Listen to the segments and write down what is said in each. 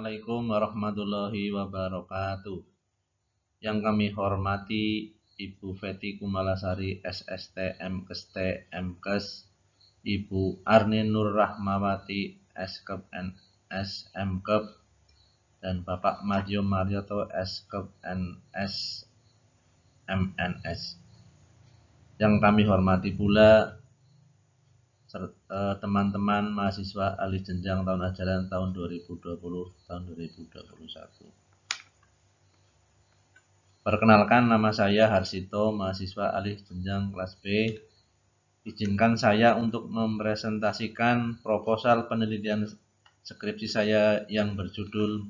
Assalamualaikum warahmatullahi wabarakatuh. Yang kami hormati Ibu Feti Kumalasari SST MKST MKes, Ibu Arni Nur Rahmawati Skep NS MKep, dan Bapak Madio Marioto Skep NS MNS. Yang kami hormati pula teman-teman mahasiswa alih jenjang tahun ajaran tahun 2020 tahun 2021. Perkenalkan, nama saya Harsito, mahasiswa alih jenjang kelas B. Izinkan saya untuk mempresentasikan proposal penelitian skripsi saya yang berjudul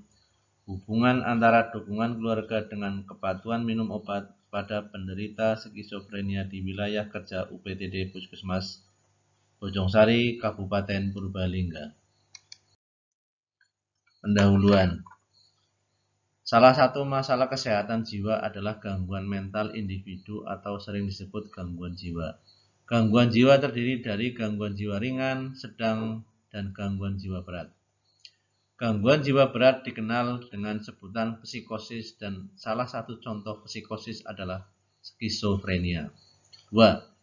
Hubungan antara dukungan keluarga dengan kepatuhan minum obat pada penderita skizofrenia di wilayah kerja UPTD Puskesmas Bojongsari, Kabupaten Purbalingga. Pendahuluan. Salah satu masalah kesehatan jiwa adalah gangguan mental individu atau sering disebut gangguan jiwa. Gangguan jiwa terdiri dari gangguan jiwa ringan, sedang, dan gangguan jiwa berat. Gangguan jiwa berat dikenal dengan sebutan psikosis, dan salah satu contoh psikosis adalah skizofrenia. 2.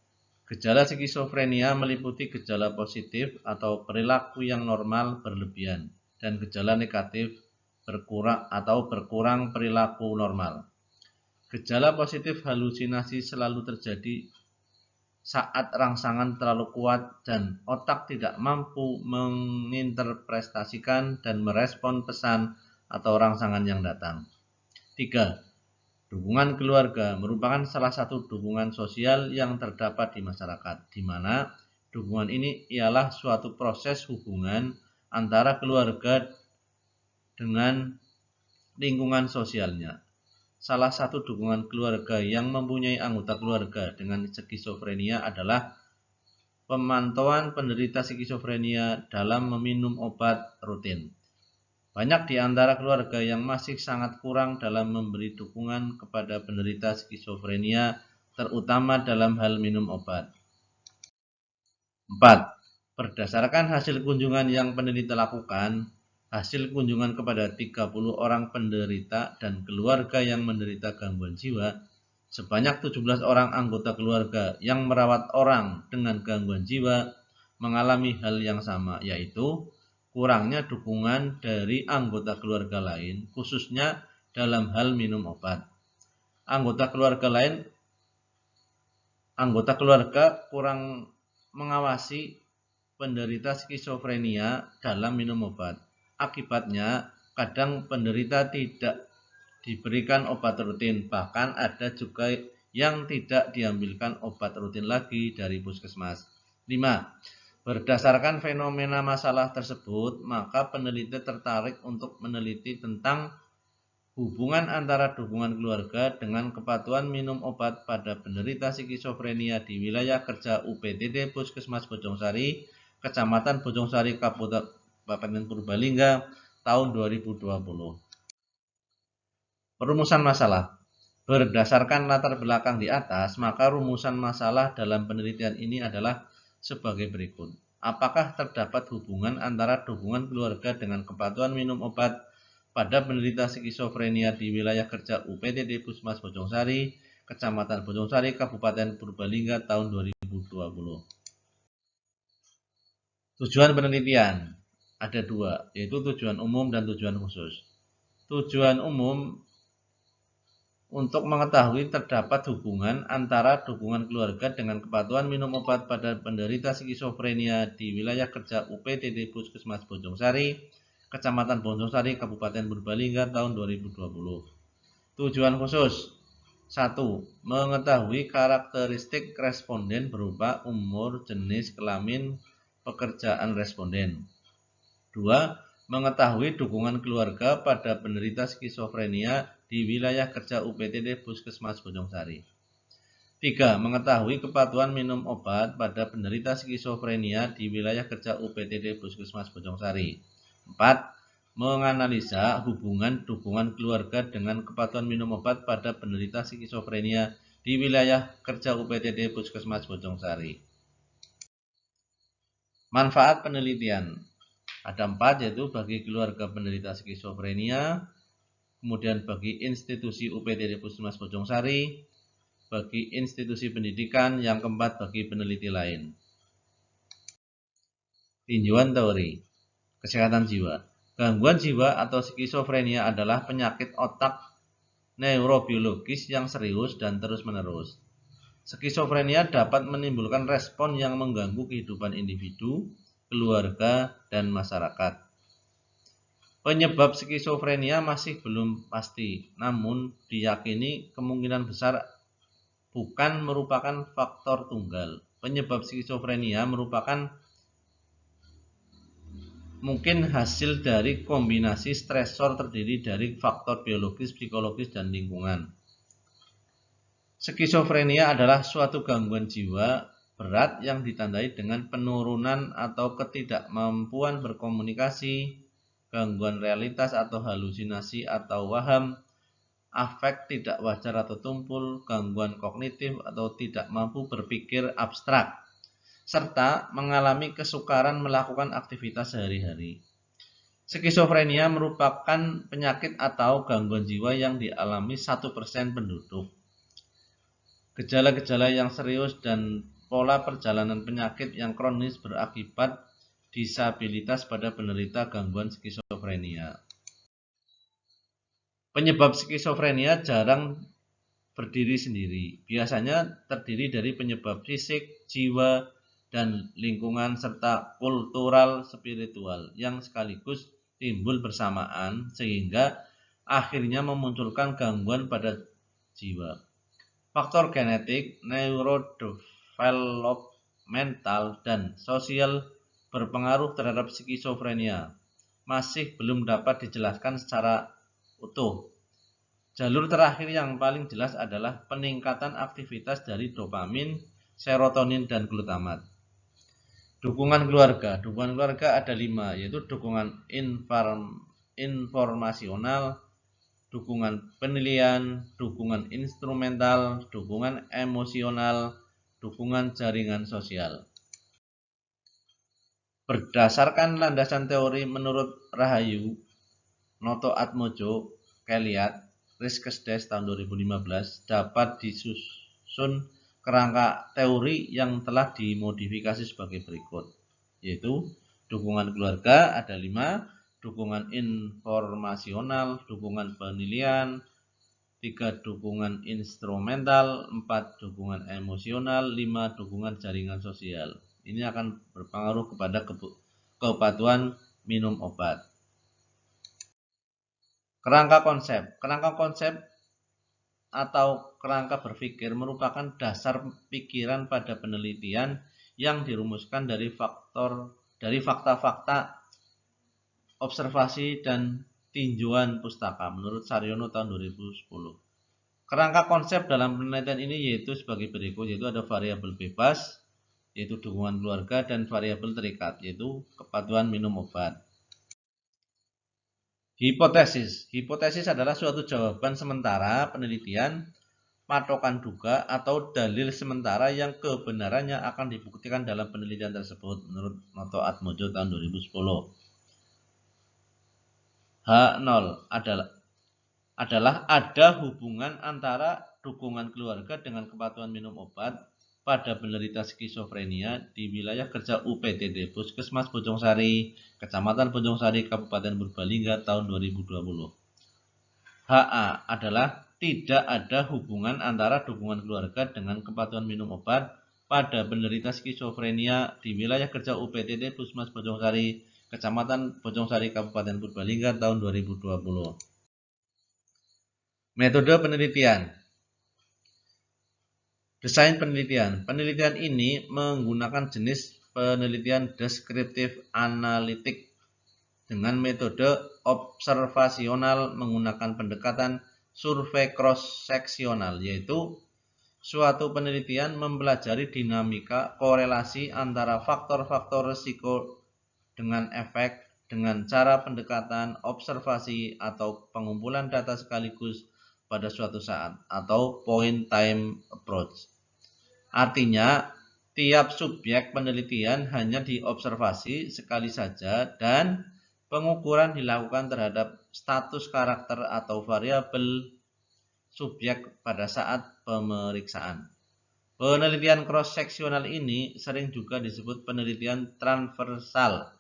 Gejala skizofrenia meliputi gejala positif atau perilaku yang normal berlebihan dan gejala negatif berkurang perilaku normal. Gejala positif halusinasi selalu terjadi saat rangsangan terlalu kuat dan otak tidak mampu menginterpretasikan dan merespon pesan atau rangsangan yang datang. 3. Dukungan keluarga merupakan salah satu dukungan sosial yang terdapat di masyarakat, di mana dukungan ini ialah suatu proses hubungan antara keluarga dengan lingkungan sosialnya. Salah satu dukungan keluarga yang mempunyai anggota keluarga dengan skizofrenia adalah pemantauan penderita skizofrenia dalam meminum obat rutin. Banyak di antara keluarga yang masih sangat kurang dalam memberi dukungan kepada penderita skizofrenia, terutama dalam hal minum obat. 4. Berdasarkan hasil kunjungan yang peneliti lakukan, hasil kunjungan kepada 30 orang penderita dan keluarga yang menderita gangguan jiwa, sebanyak 17 orang anggota keluarga yang merawat orang dengan gangguan jiwa mengalami hal yang sama, yaitu kurangnya dukungan dari anggota keluarga lain, khususnya dalam hal minum obat. Anggota keluarga kurang mengawasi penderita skizofrenia dalam minum obat. Akibatnya, kadang penderita tidak diberikan obat rutin, bahkan ada juga yang tidak diambilkan obat rutin lagi dari puskesmas. 5. Berdasarkan fenomena masalah tersebut, maka peneliti tertarik untuk meneliti tentang hubungan antara dukungan keluarga dengan kepatuhan minum obat pada penderita skizofrenia di wilayah kerja UPTD Puskesmas Bojongsari, Kecamatan Bojongsari, Kabupaten Purbalingga, tahun 2020. Perumusan masalah. Berdasarkan latar belakang di atas, maka rumusan masalah dalam penelitian ini adalah sebagai berikut. Apakah terdapat hubungan antara dukungan keluarga dengan kepatuhan minum obat pada penderita skizofrenia di wilayah kerja UPTD Puskesmas Bojongsari, Kecamatan Bojongsari, Kabupaten Purbalingga, tahun 2020. Tujuan penelitian ada 2, yaitu tujuan umum dan tujuan khusus. Tujuan umum untuk mengetahui terdapat hubungan antara dukungan keluarga dengan kepatuhan minum obat pada penderita skizofrenia di wilayah kerja UPTD Puskesmas Bojongsari, Kecamatan Bojongsari, Kabupaten Purbalingga, tahun 2020. Tujuan khusus. 1. Mengetahui karakteristik responden berupa umur, jenis kelamin, pekerjaan responden. 2. Mengetahui dukungan keluarga pada penderita skizofrenia di wilayah kerja UPTD Puskesmas Bojongsari. 3. Mengetahui kepatuhan minum obat pada penderita skizofrenia di wilayah kerja UPTD Puskesmas Bojongsari. 4. Menganalisa hubungan dukungan keluarga dengan kepatuhan minum obat pada penderita skizofrenia di wilayah kerja UPTD Puskesmas Bojongsari. Manfaat penelitian. Ada 4, yaitu bagi keluarga penderita skizofrenia, kemudian bagi institusi UPTD Puskesmas Bojongsari, bagi institusi pendidikan, yang keempat bagi peneliti lain. Tinjauan teori kesehatan jiwa. Gangguan jiwa atau skizofrenia adalah penyakit otak neurobiologis yang serius dan terus-menerus. Skizofrenia dapat menimbulkan respon yang mengganggu kehidupan individu, keluarga, dan masyarakat. Penyebab skizofrenia masih belum pasti, namun diyakini kemungkinan besar bukan merupakan faktor tunggal. Penyebab skizofrenia merupakan mungkin hasil dari kombinasi stresor terdiri dari faktor biologis, psikologis, dan lingkungan. Skizofrenia adalah suatu gangguan jiwa berat yang ditandai dengan penurunan atau ketidakmampuan berkomunikasi, gangguan realitas atau halusinasi atau waham, afek tidak wajar atau tumpul, gangguan kognitif atau tidak mampu berpikir abstrak, serta mengalami kesukaran melakukan aktivitas sehari-hari. Skizofrenia merupakan penyakit atau gangguan jiwa yang dialami 1% penduduk. Gejala-gejala yang serius dan pola perjalanan penyakit yang kronis berakibat disabilitas pada penderita gangguan skizofrenia. Penyebab skizofrenia jarang berdiri sendiri. Biasanya terdiri dari penyebab fisik, jiwa, dan lingkungan serta kultural spiritual yang sekaligus timbul bersamaan sehingga akhirnya memunculkan gangguan pada jiwa. Faktor genetik, neurodevelopmental, dan sosial berpengaruh terhadap skizofrenia masih belum dapat dijelaskan secara utuh. Jalur terakhir yang paling jelas adalah peningkatan aktivitas dari dopamin, serotonin, dan glutamat. Dukungan keluarga. Dukungan keluarga ada 5, yaitu dukungan informasional, dukungan penilaian, dukungan instrumental, dukungan emosional, dukungan jaringan sosial. Berdasarkan landasan teori menurut Rahayu Noto Atmojo Keliat Riskesdes tahun 2015 dapat disusun kerangka teori yang telah dimodifikasi sebagai berikut, yaitu dukungan keluarga ada 5, dukungan informasional, dukungan penilaian, 3 dukungan instrumental, 4 dukungan emosional, 5 dukungan jaringan sosial. Ini akan berpengaruh kepada kepatuhan minum obat. Kerangka konsep atau kerangka berpikir merupakan dasar pikiran pada penelitian yang dirumuskan dari fakta-fakta observasi dan tinjauan pustaka menurut Saryono tahun 2010. Kerangka konsep dalam penelitian ini yaitu sebagai berikut, yaitu ada variabel bebas, yaitu dukungan keluarga, dan variabel terikat, yaitu kepatuhan minum obat. Hipotesis adalah suatu jawaban sementara penelitian, patokan duga, atau dalil sementara yang kebenarannya akan dibuktikan dalam penelitian tersebut menurut Noto Atmojo tahun 2010. H0 adalah ada hubungan antara dukungan keluarga dengan kepatuhan minum obat pada penderita skizofrenia di wilayah kerja UPTD Puskesmas Bojongsari, Kecamatan Bojongsari, Kabupaten Purbalingga tahun 2020. HA adalah tidak ada hubungan antara dukungan keluarga dengan kepatuhan minum obat pada penderita skizofrenia di wilayah kerja UPTD Puskesmas Bojongsari, Kecamatan Bojongsari, Kabupaten Purbalingga tahun 2020. Metode penelitian. Desain penelitian. Penelitian ini menggunakan jenis penelitian deskriptif analitik dengan metode observasional menggunakan pendekatan survei cross-seksional, yaitu suatu penelitian mempelajari dinamika korelasi antara faktor-faktor risiko dengan efek dengan cara pendekatan observasi atau pengumpulan data sekaligus pada suatu saat atau point time approach. Artinya, tiap subjek penelitian hanya diobservasi sekali saja dan pengukuran dilakukan terhadap status karakter atau variabel subjek pada saat pemeriksaan. Penelitian cross-seksional ini sering juga disebut penelitian transversal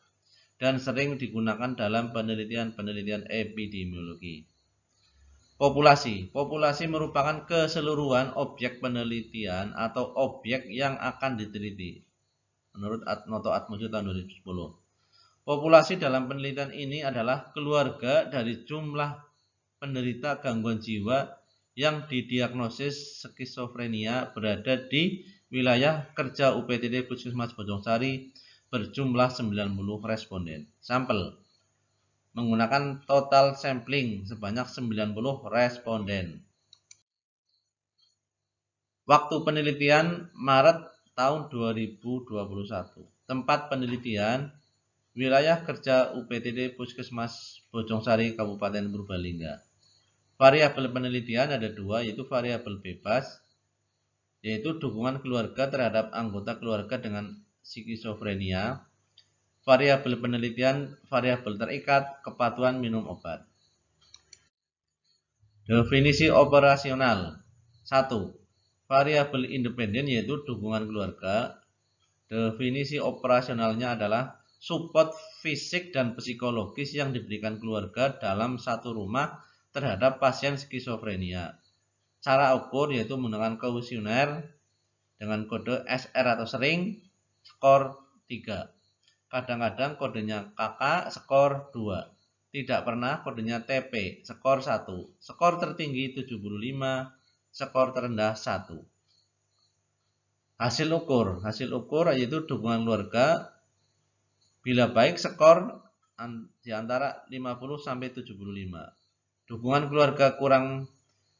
dan sering digunakan dalam penelitian-penelitian epidemiologi. Populasi merupakan keseluruhan objek penelitian atau objek yang akan diteliti. Menurut Noto Atmojo tahun 2010. Populasi dalam penelitian ini adalah keluarga dari jumlah penderita gangguan jiwa yang didiagnosis skizofrenia berada di wilayah kerja UPTD Puskesmas Bojongsari berjumlah 90 responden. Sampel menggunakan total sampling sebanyak 90 responden. Waktu penelitian Maret tahun 2021. Tempat penelitian wilayah kerja UPTD Puskesmas Bojongsari Kabupaten Purbalingga. Variabel penelitian ada dua, yaitu variabel bebas, yaitu dukungan keluarga terhadap anggota keluarga dengan skizofrenia. Variabel penelitian, variabel terikat, kepatuhan minum obat. Definisi operasional. 1. Variabel independen yaitu dukungan keluarga. Definisi operasionalnya adalah support fisik dan psikologis yang diberikan keluarga dalam satu rumah terhadap pasien skizofrenia. Cara ukur yaitu menggunakan kuesioner dengan kode SR atau sering, skor 3. Kadang-kadang kodenya KK, skor 2. Tidak pernah kodenya TP, skor 1. Skor tertinggi 75, skor terendah 1. Hasil ukur yaitu dukungan keluarga. Bila baik skor di antara 50 sampai 75. Dukungan keluarga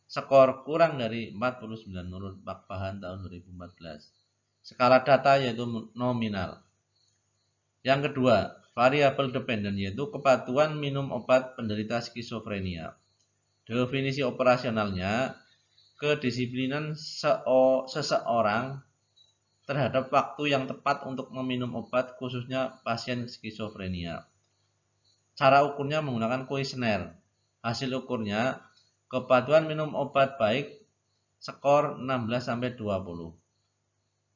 skor kurang dari 49 menurut Bakbahan tahun 2014. Skala data yaitu nominal. Yang kedua, variabel dependen yaitu kepatuhan minum obat penderita skizofrenia. Definisi operasionalnya, kedisiplinan seseorang terhadap waktu yang tepat untuk meminum obat khususnya pasien skizofrenia. Cara ukurnya menggunakan kuesioner. Hasil ukurnya, kepatuhan minum obat baik skor 16 sampai 20.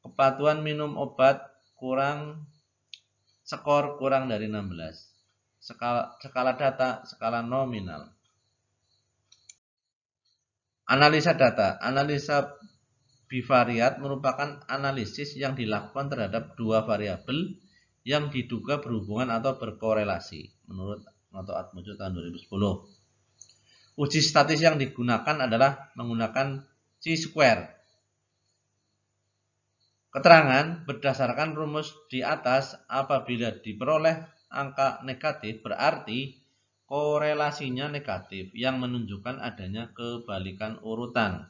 Kepatuhan minum obat kurang skor kurang dari 16. Skala data, skala nominal. Analisa data. Analisa bivariat merupakan analisis yang dilakukan terhadap dua variabel yang diduga berhubungan atau berkorelasi. Menurut Noto Atmojo tahun 2010. Uji statis yang digunakan adalah menggunakan chi-square. Keterangan berdasarkan rumus di atas, apabila diperoleh angka negatif berarti korelasinya negatif yang menunjukkan adanya kebalikan urutan.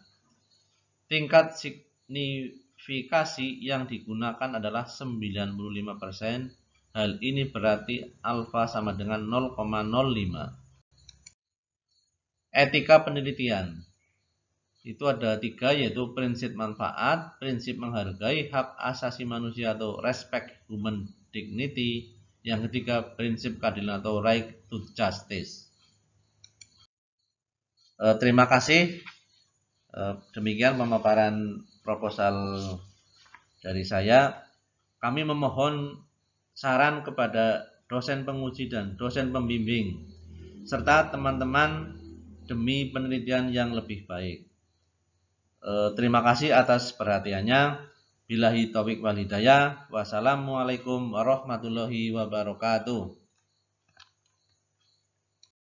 Tingkat signifikasi yang digunakan adalah 95%. Hal ini berarti alfa sama dengan 0,05. Etika penelitian. Itu ada 3, yaitu prinsip manfaat, prinsip menghargai hak asasi manusia atau respect human dignity. Yang ketiga, prinsip keadilan atau right to justice. Terima kasih. Demikian pemaparan proposal dari saya. Kami memohon saran kepada dosen penguji dan dosen pembimbing serta teman-teman demi penelitian yang lebih baik. Terima kasih atas perhatiannya. Billahi taufiq wal hidayah. Wassalamualaikum warahmatullahi wabarakatuh.